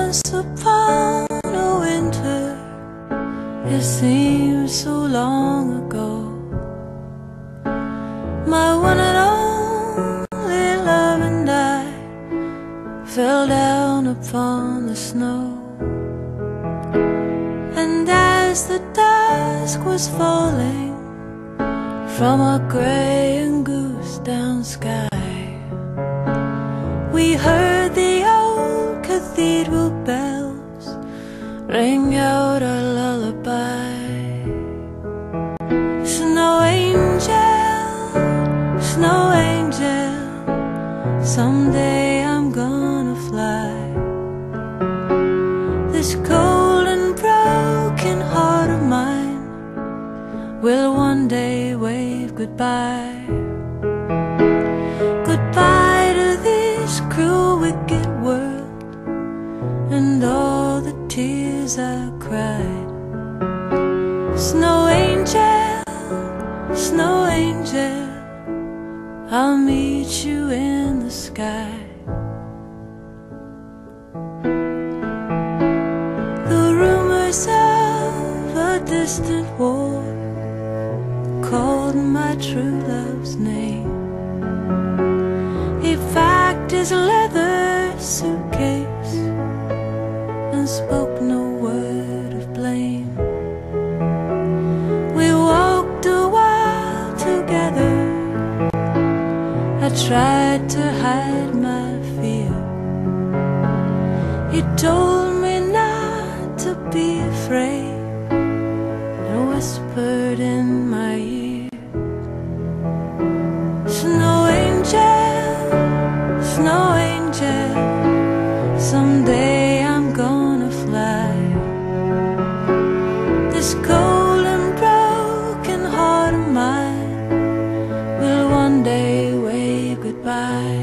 Once upon a winter, it seems so long ago, my one and only love and I fell down upon the snow. And as the dusk was falling from a grey and goose down sky, we heard the old cathedral bells ring out our lullaby. Snow angel, someday I'm gonna fly. This cold and broken heart of mine will one day wave goodbye. Goodbye to this cruel, wicked world and all the tears I cried. Snow angel, I'll meet you in the sky. The rumors of a distant war called my true love's name. He packed his leather suitcase and spoke no word of blame. We walked a while together. I tried to hide my fear. He told me not to be afraid and whispered in my ear, Snow angel, someday I'm gonna fly. This cold and broken heart of mine will one day wave goodbye.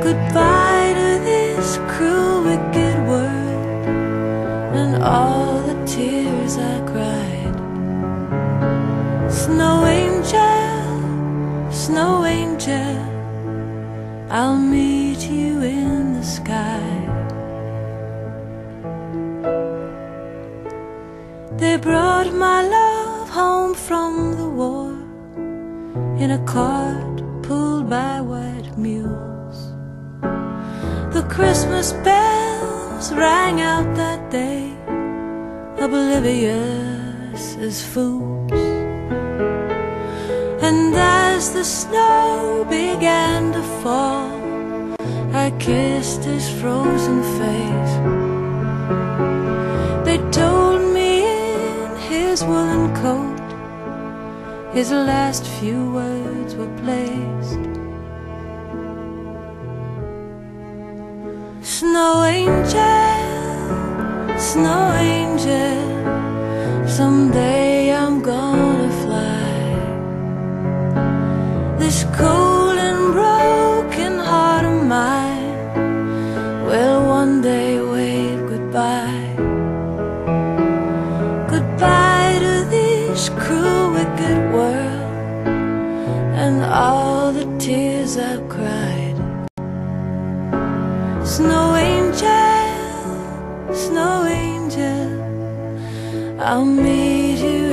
Goodbye to this cruel, wicked world and all the tears I cried. Snow angel, I'll meet you in the sky. They brought my love home from the war in a cart pulled by white mules. The Christmas bells rang out that day, oblivious as fools. And as the snow began to fall, I kissed his frozen face. They told me in his woolen coat his last few words were placed. Snow angel, someday I'm gonna fly. This cold and broken heart of mine will one day wave goodbye. Goodbye to this cruel, wicked world and all the tears I've cried. Snow angel, I'll meet you